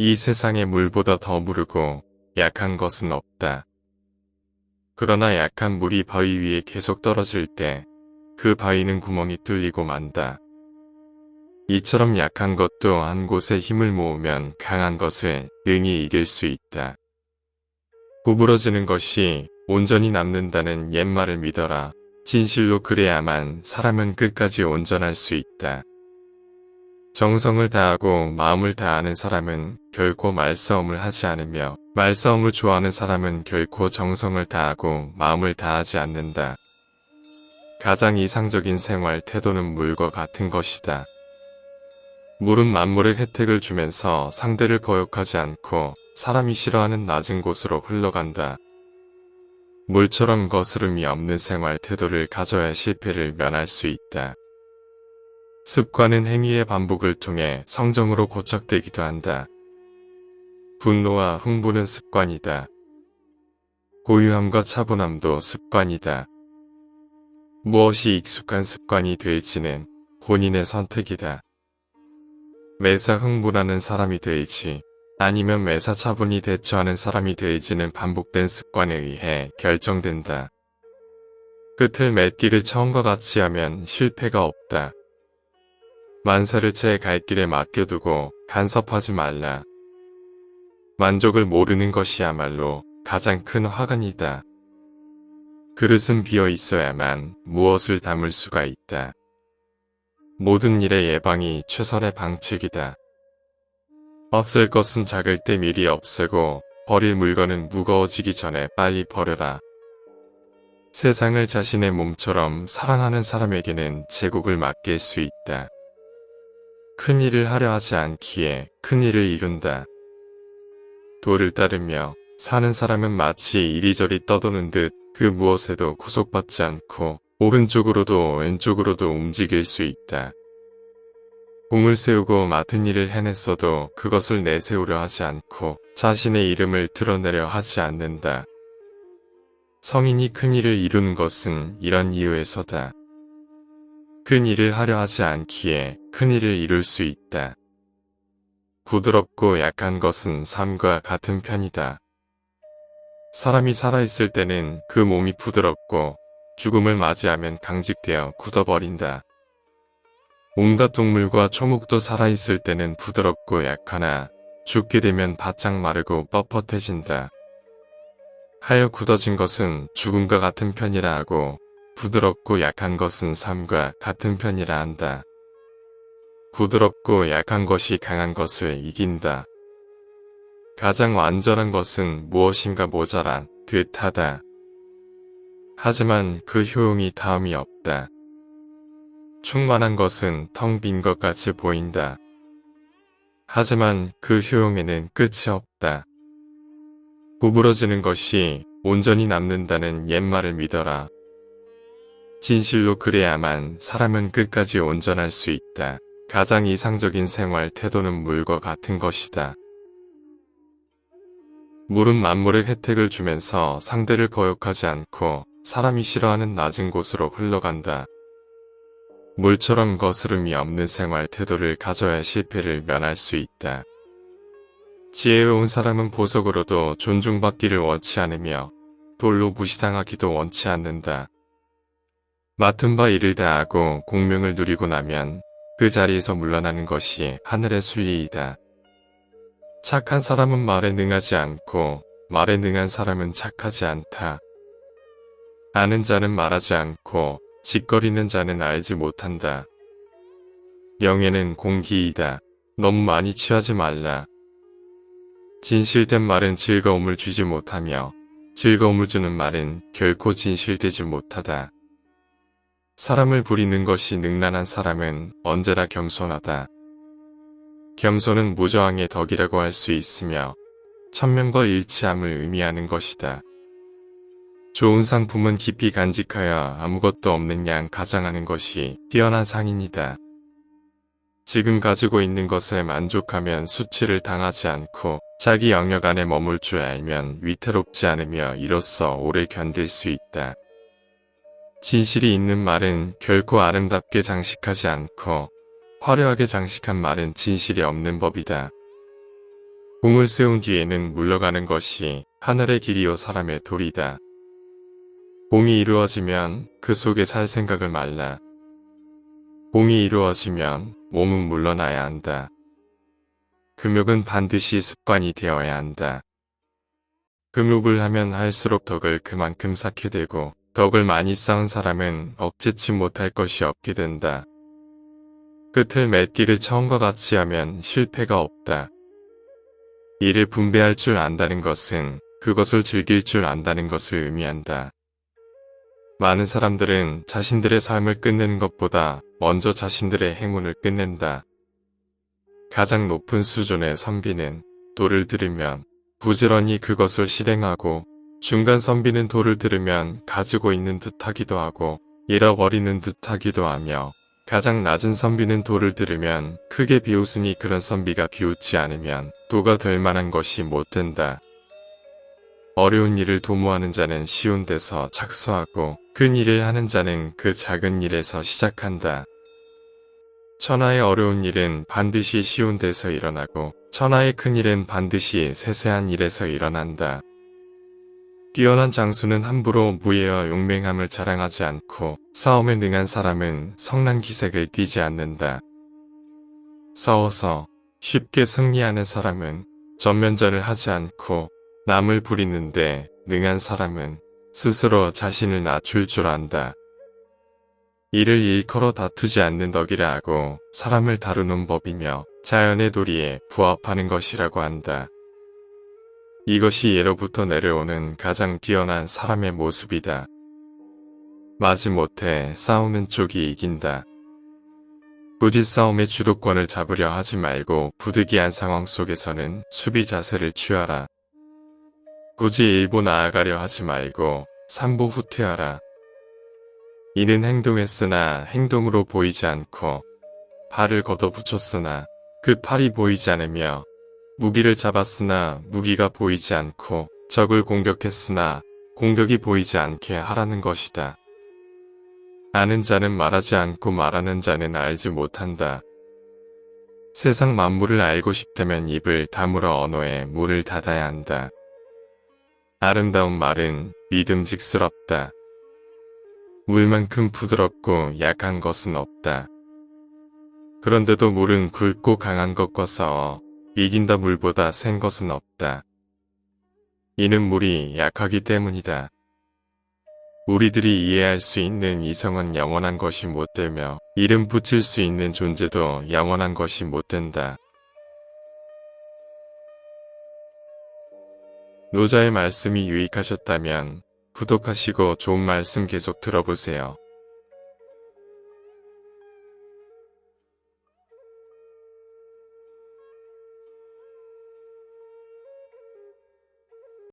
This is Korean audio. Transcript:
이 세상에 물보다 더 무르고 약한 것은 없다. 그러나 약한 물이 바위 위에 계속 떨어질 때 그 바위는 구멍이 뚫리고 만다. 이처럼 약한 것도 한 곳에 힘을 모으면 강한 것을 능히 이길 수 있다. 구부러지는 것이 온전히 남는다는 옛말을 믿어라. 진실로 그래야만 사람은 끝까지 온전할 수 있다. 정성을 다하고 마음을 다하는 사람은 결코 말싸움을 하지 않으며 말싸움을 좋아하는 사람은 결코 정성을 다하고 마음을 다하지 않는다. 가장 이상적인 생활 태도는 물과 같은 것이다. 물은 만물의 혜택을 주면서 상대를 거역하지 않고 사람이 싫어하는 낮은 곳으로 흘러간다. 물처럼 거스름이 없는 생활 태도를 가져야 실패를 면할 수 있다. 습관은 행위의 반복을 통해 성정으로 고착되기도 한다. 분노와 흥분은 습관이다. 고유함과 차분함도 습관이다. 무엇이 익숙한 습관이 될지는 본인의 선택이다. 매사 흥분하는 사람이 될지 아니면 매사 차분히 대처하는 사람이 될지는 반복된 습관에 의해 결정된다. 끝을 맺기를 처음과 같이 하면 실패가 없다. 만사를 제 갈 길에 맡겨두고 간섭하지 말라. 만족을 모르는 것이야말로 가장 큰 화근이다. 그릇은 비어 있어야만 무엇을 담을 수가 있다. 모든 일의 예방이 최선의 방책이다. 없앨 것은 작을 때 미리 없애고 버릴 물건은 무거워지기 전에 빨리 버려라. 세상을 자신의 몸처럼 사랑하는 사람에게는 제국을 맡길 수 있다. 큰 일을 하려 하지 않기에 큰 일을 이룬다. 도를 따르며 사는 사람은 마치 이리저리 떠도는 듯 그 무엇에도 구속받지 않고 오른쪽으로도 왼쪽으로도 움직일 수 있다. 공을 세우고 맡은 일을 해냈어도 그것을 내세우려 하지 않고 자신의 이름을 드러내려 하지 않는다. 성인이 큰 일을 이루는 것은 이런 이유에서다. 큰 일을 하려 하지 않기에 큰 일을 이룰 수 있다. 부드럽고 약한 것은 삶과 같은 편이다. 사람이 살아있을 때는 그 몸이 부드럽고 죽음을 맞이하면 강직되어 굳어버린다. 온갖 동물과 초목도 살아있을 때는 부드럽고 약하나 죽게 되면 바짝 마르고 뻣뻣해진다. 하여 굳어진 것은 죽음과 같은 편이라 하고 부드럽고 약한 것은 삶과 같은 편이라 한다. 부드럽고 약한 것이 강한 것을 이긴다. 가장 완전한 것은 무엇인가 모자란 듯하다. 하지만 그 효용이 다음이 없다. 충만한 것은 텅 빈 것 같이 보인다. 하지만 그 효용에는 끝이 없다. 구부러지는 것이 온전히 남는다는 옛말을 믿어라. 진실로 그래야만 사람은 끝까지 온전할 수 있다. 가장 이상적인 생활 태도는 물과 같은 것이다. 물은 만물의 혜택을 주면서 상대를 거역하지 않고 사람이 싫어하는 낮은 곳으로 흘러간다. 물처럼 거스름이 없는 생활 태도를 가져야 실패를 면할 수 있다. 지혜로운 사람은 보석으로도 존중받기를 원치 않으며 돌로 무시당하기도 원치 않는다. 맡은 바 일을 다하고 공명을 누리고 나면 그 자리에서 물러나는 것이 하늘의 순리이다. 착한 사람은 말에 능하지 않고 말에 능한 사람은 착하지 않다. 아는 자는 말하지 않고 짓거리는 자는 알지 못한다. 명예는 공기이다. 너무 많이 취하지 말라. 진실된 말은 즐거움을 주지 못하며 즐거움을 주는 말은 결코 진실되지 못하다. 사람을 부리는 것이 능란한 사람은 언제나 겸손하다. 겸손은 무저항의 덕이라고 할 수 있으며 천명과 일치함을 의미하는 것이다. 좋은 상품은 깊이 간직하여 아무것도 없는 양 가장하는 것이 뛰어난 상인이다. 지금 가지고 있는 것에 만족하면 수치를 당하지 않고 자기 영역 안에 머물 줄 알면 위태롭지 않으며 이로써 오래 견딜 수 있다. 진실이 있는 말은 결코 아름답게 장식하지 않고 화려하게 장식한 말은 진실이 없는 법이다. 공을 세운 뒤에는 물러가는 것이 하늘의 길이요 사람의 도리다. 공이 이루어지면 그 속에 살 생각을 말라. 공이 이루어지면 몸은 물러나야 한다. 금욕은 반드시 습관이 되어야 한다. 금욕을 하면 할수록 덕을 그만큼 쌓게 되고 덕을 많이 쌓은 사람은 억제치 못할 것이 없게 된다. 끝을 맺기를 처음과 같이 하면 실패가 없다. 이를 분배할 줄 안다는 것은 그것을 즐길 줄 안다는 것을 의미한다. 많은 사람들은 자신들의 삶을 끝내는 것보다 먼저 자신들의 행운을 끝낸다. 가장 높은 수준의 선비는 도를 들으면 부지런히 그것을 실행하고 중간 선비는 도를 들으면 가지고 있는 듯 하기도 하고 잃어버리는 듯 하기도 하며 가장 낮은 선비는 도를 들으면 크게 비웃으니 그런 선비가 비웃지 않으면 도가 될 만한 것이 못 된다. 어려운 일을 도모하는 자는 쉬운 데서 착수하고 큰 일을 하는 자는 그 작은 일에서 시작한다. 천하의 어려운 일은 반드시 쉬운 데서 일어나고 천하의 큰 일은 반드시 세세한 일에서 일어난다. 뛰어난 장수는 함부로 무예와 용맹함을 자랑하지 않고 싸움에 능한 사람은 성난 기색을 띠지 않는다. 싸워서 쉽게 승리하는 사람은 전면전을 하지 않고 남을 부리는데 능한 사람은 스스로 자신을 낮출 줄 안다. 이를 일컬어 다투지 않는 덕이라 하고 사람을 다루는 법이며 자연의 도리에 부합하는 것이라고 한다. 이것이 예로부터 내려오는 가장 뛰어난 사람의 모습이다. 마지못해 싸우는 쪽이 이긴다. 굳이 싸움의 주도권을 잡으려 하지 말고 부득이한 상황 속에서는 수비 자세를 취하라. 굳이 일보 나아가려 하지 말고 삼보 후퇴하라. 이는 행동했으나 행동으로 보이지 않고 팔을 걷어붙였으나 그 팔이 보이지 않으며 무기를 잡았으나 무기가 보이지 않고 적을 공격했으나 공격이 보이지 않게 하라는 것이다. 아는 자는 말하지 않고 말하는 자는 알지 못한다. 세상 만물을 알고 싶다면 입을 다물어 언어에 문을 닫아야 한다. 아름다운 말은 믿음직스럽다. 물만큼 부드럽고 약한 것은 없다. 그런데도 물은 굵고 강한 것과 싸워 이긴다 물보다 센 것은 없다. 이는 물이 약하기 때문이다. 우리들이 이해할 수 있는 이성은 영원한 것이 못 되며 이름 붙일 수 있는 존재도 영원한 것이 못 된다. 노자의 말씀이 유익하셨다면 구독하시고 좋은 말씀 계속 들어보세요.